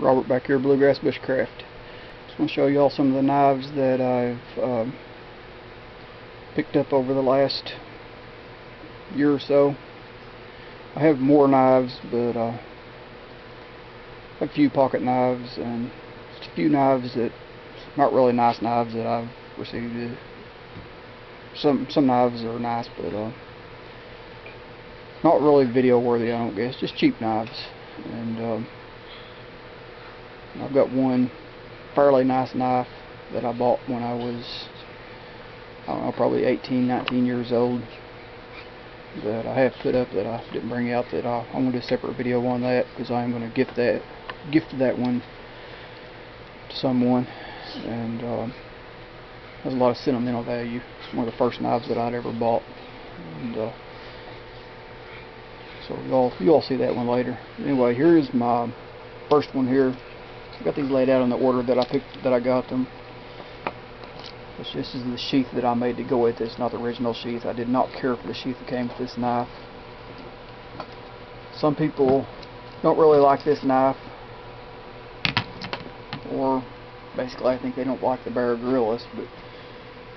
Robert back here, Bluegrass Bushcraft. Just want to show you all some of the knives that I've picked up over the last year or so. I have more knives, but a few pocket knives and just a few knives that not really nice knives that I've received. Some knives are nice, but not really video worthy, I don't guess. Just cheap knives. And I've got one fairly nice knife that I bought when I was, I don't know, probably 18, 19 years old, that I have put up that I didn't bring out, that I want to do a separate video on that, because I am going to gift that one to someone. And has a lot of sentimental value. It's one of the first knives that I'd ever bought, and so you all see that one later. Anyway, here is my first one here. I got these laid out in the order that I got them. This is the sheath that I made to go with this, not the original sheath. I did not care for the sheath that came with this knife. Some people don't really like this knife, or basically I think they don't like the Bear Grylls, but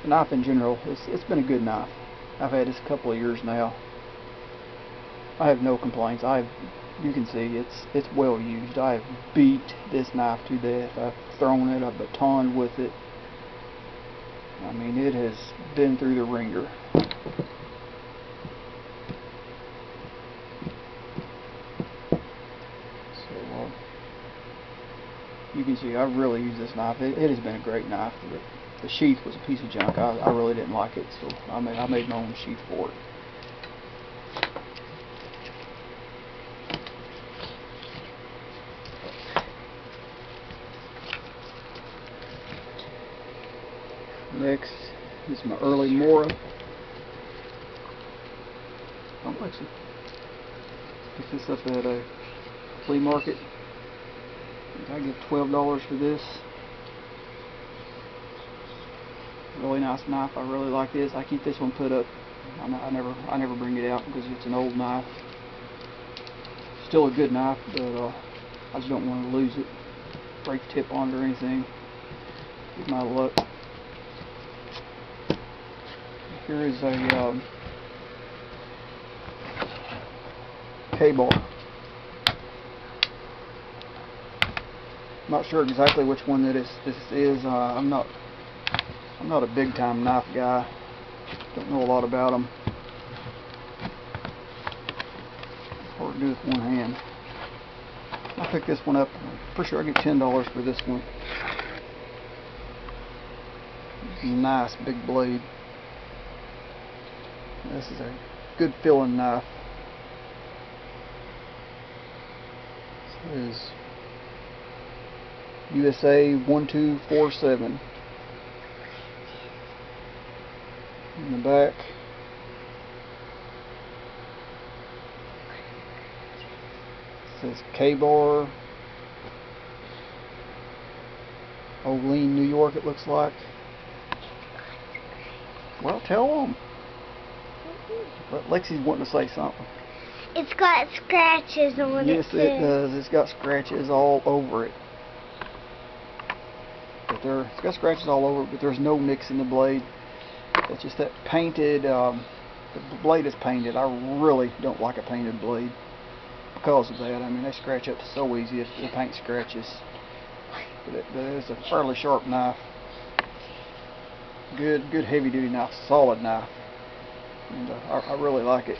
the knife in general, it's been a good knife. I've had this a couple of years now. I have no complaints. You can see it's well used. I have beat this knife to death. I've thrown it, I've batoned with it. I mean, it has been through the ringer. So you can see I've really used this knife. It has been a great knife. The sheath was a piece of junk. I really didn't like it, so I made my own sheath for it. Next is my early Mora. I'm actually picked this up at a flea market. I get $12 for this. Really nice knife. I really like this. I keep this one put up. I never bring it out because it's an old knife. Still a good knife, but I just don't want to lose it, break the tip on it or anything. Get my luck. Here is a K-bar. Not sure exactly which one this is. I'm not a big time knife guy. Don't know a lot about them. Hard to do with one hand. I picked this one up. I'm pretty sure I get $10 for this one. This is a nice big blade. This is a good feeling knife. This is USA 1247. In the back, it says K-bar, Olean, New York, it looks like. Well, tell them. Lexi's wanting to say something. It's got scratches on it. Yes, it does. It's got scratches all over it. It's got scratches all over it, but there's no nicks in the blade. It's just that painted, the blade is painted. I really don't like a painted blade because of that. I mean, they scratch up so easy if the paint scratches. But it is a fairly sharp knife. Good heavy duty knife, solid knife. And I really like it.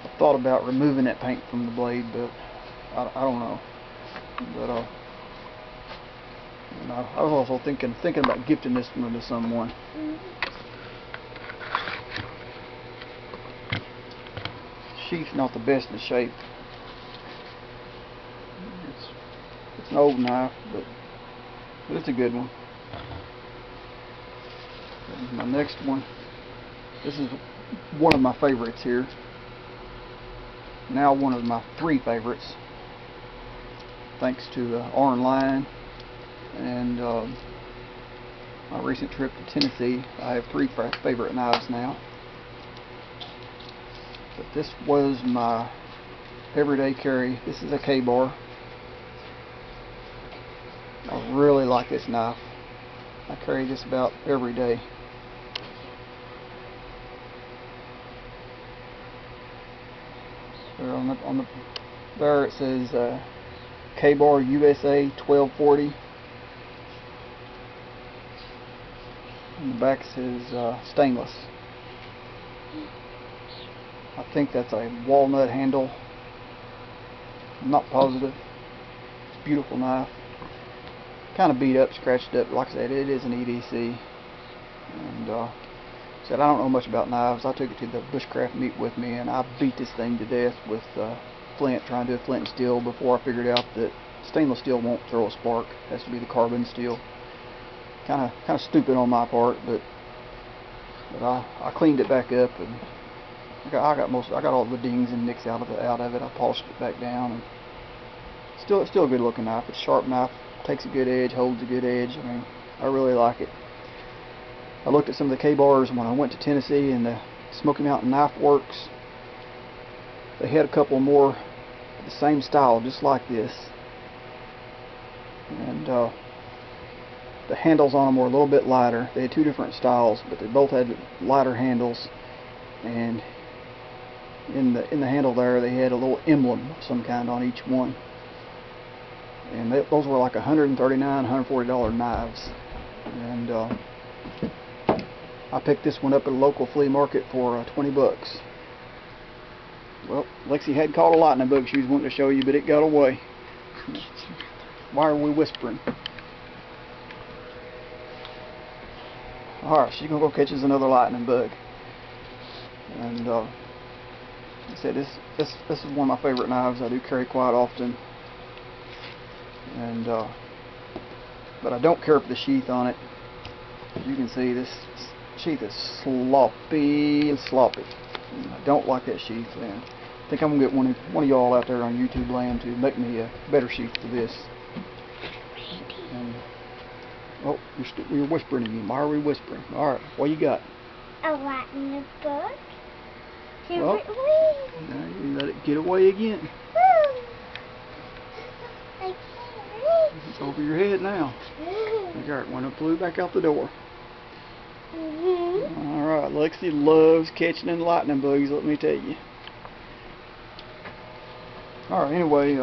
I thought about removing that paint from the blade, but I don't know. But and I was also thinking about gifting this one to someone. Sheath's not the best in shape. It's an old knife, but it's a good one. And my next one. This is one of my favorites here. Now one of my 3 favorites. Thanks to Oren Line and my recent trip to Tennessee, I have 3 favorite knives now. But this was my everyday carry. This is a K-bar. really like this knife. I carry this about every day. So there it says K-Bar USA 1240. And the back says stainless. I think that's a walnut handle. I'm not positive. It's a beautiful knife. Kind of beat up, scratched up. Like I said, it is an EDC. And said I don't know much about knives. I took it to the bushcraft meet with me, and I beat this thing to death with flint, trying to do a flint and steel before I figured out that stainless steel won't throw a spark. It has to be the carbon steel. Kind of stupid on my part, but I cleaned it back up, and I got all the dings and nicks out of it. I polished it back down, and it's still a good looking knife. It's a sharp knife, takes a good edge, holds a good edge. I mean, I really like it. I looked at some of the K-Bars when I went to Tennessee, and the Smoky Mountain Knife Works. They had a couple more the same style, just like this, and the handles on them were a little bit lighter. They had two different styles, but they both had lighter handles, and in the handle there they had a little emblem of some kind on each one, and those were like $139, $140 knives. And I picked this one up at a local flea market for 20 bucks. Well, Lexi had caught a lightning bug she was wanting to show you, but it got away. Why are we whispering? Alright, she's going to go catch us another lightning bug. And like I said, this is one of my favorite knives. I do carry quite often. And but I don't care for the sheath on it. As you can see, this sheath is sloppy and sloppy. And I don't like that sheath. And I think I'm going to get one of y'all out there on YouTube land to make me a better sheath for this. And, oh, you're whispering again. Why are we whispering? Alright, what you got? A lightning bug. Well, now you let it get away again. I can't reach. It's over your head now. Alright, one flew back out the door. Alright, Lexi loves catching and lightning bugs, let me tell you. Alright, anyway,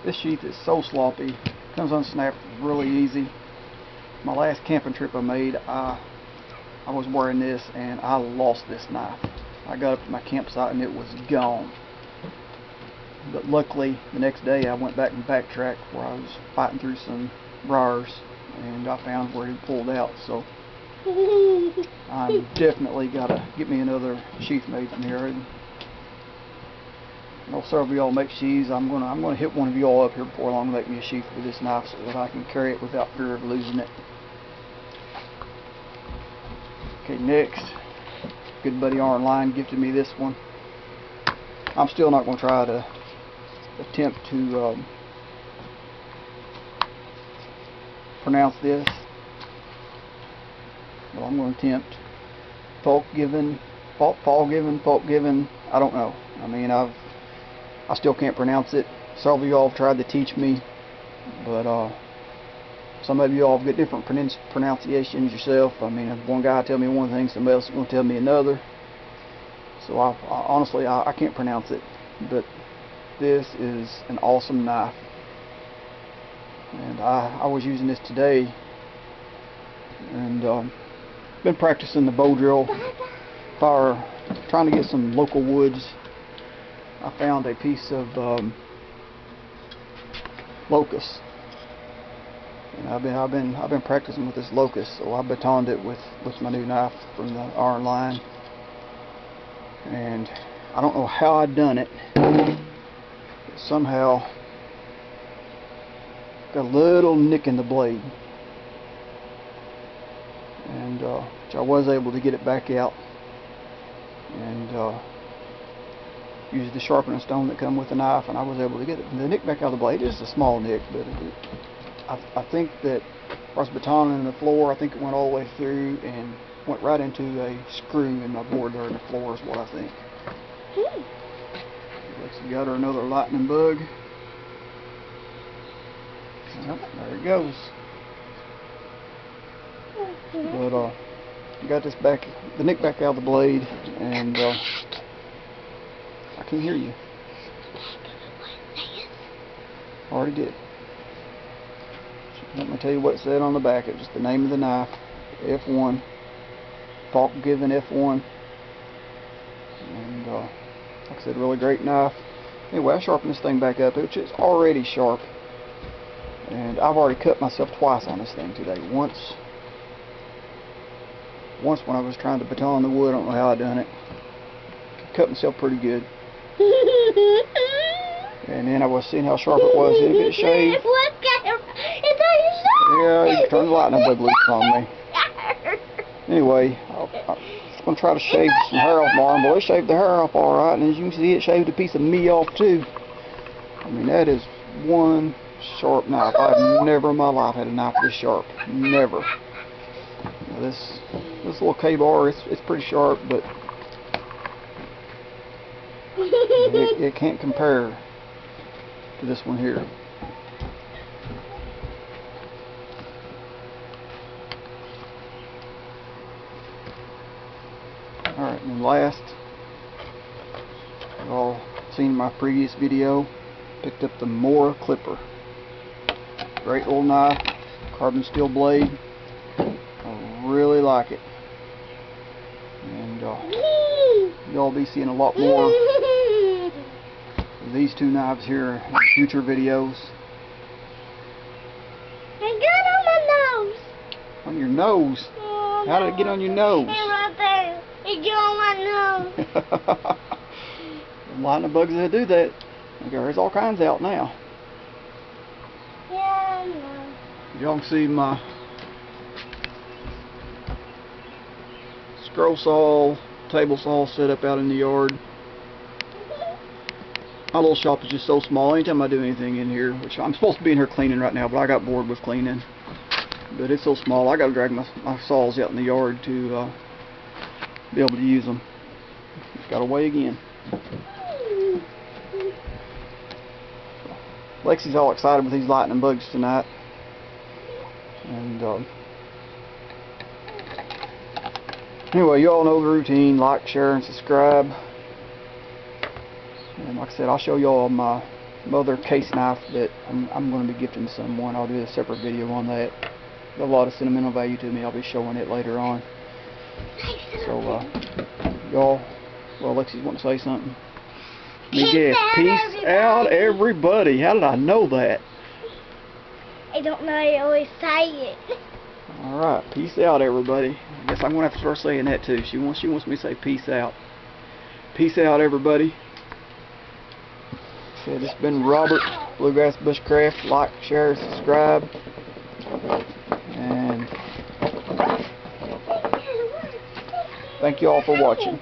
this sheath is so sloppy. Comes unsnapped really easy. My last camping trip I made, I was wearing this and I lost this knife. I got up to my campsite and it was gone. But luckily, the next day I went back and backtracked where I was fighting through some briars, and I found where he pulled out. So I definitely gotta get me another sheath made from here. And I know several of y'all make sheaths. I'm gonna hit one of y'all up here before long and make me a sheath with this knife so that I can carry it without fear of losing it. Okay, next, good buddy Arn Line gifted me this one. I'm still not gonna try to attempt to pronounce this. Well, I'm going to attempt Folkgiven, I don't know. I mean, I still can't pronounce it. Several of y'all have tried to teach me, but some of y'all have got different pronunciations yourself. I mean, if one guy tell me one thing, somebody else is going to tell me another. So honestly, I can't pronounce it, but this is an awesome knife, and I was using this today, and been practicing the bow drill for trying to get some local woods. I found a piece of locust, and I've been practicing with this locust, so I batoned it with my new knife from the Arn Line, and I don't know how I done it. Somehow got a little nick in the blade, and which I was able to get it back out and use the sharpening stone that come with the knife, and I was able to get the nick back out of the blade. It's a small nick, but I think that I was batoning the floor. I think it went all the way through and went right into a screw in my board there in the floor is what I think. Lexi got her another lightning bug. Yep, there it goes. But got this back, the nick back out of the blade, and I can't hear you. Already did. Let me tell you what it said on the back. It was the name of the knife, F1, Falk Given F1, and like I said, really great knife. Anyway, I sharpened this thing back up, which is already sharp, and I've already cut myself twice on this thing today. Once when I was trying to baton the wood, I don't know how I done it. Cut myself pretty good. And then I was seeing how sharp it was. Didn't get it shaved. Yeah, you can turn the lightning bug loose on me. Anyway, I'm going to try to shave some hair off my arm. Well, it shaved the hair off alright, and as you can see, it shaved a piece of me off too. I mean, that is one sharp knife. I've never in my life had a knife this sharp. Never. Now this little K-bar, it's pretty sharp, but it can't compare to this one here. Alright, and last, you've all seen my previous video, picked up the Mora Clipper. Great little knife, carbon steel blade. I really like it. And you'll be seeing a lot more of these two knives here in future videos. It got on my nose. On your nose? Oh, How did it get on your nose? It's right there. It got on my nose. Lightning bugs that do that. There's all kinds out now. Yeah, I know. Y'all can see my scroll saw, table saw set up out in the yard. My little shop is just so small. Anytime I do anything in here, which I'm supposed to be in here cleaning right now, but I got bored with cleaning. But it's so small, I got to drag my saws out in the yard to be able to use them. Got to weigh again. Lexi's all excited with these lightning bugs tonight. And anyway, you all know the routine. Like, share, and subscribe. And like I said, I'll show you all my other case knife that I'm going to be gifting to someone. I'll do a separate video on that. Got a lot of sentimental value to me. I'll be showing it later on. So, y'all, well, Lexi's want to say something. Let me guess. Peace out, everybody. How did I know that? I don't know. I always say it. Alright, peace out, everybody. I guess I'm going to have to start saying that too. She wants me to say peace out. Peace out, everybody. Said it's been Robert, Bluegrass Bushcraft. Like, share, subscribe. And thank you all for watching.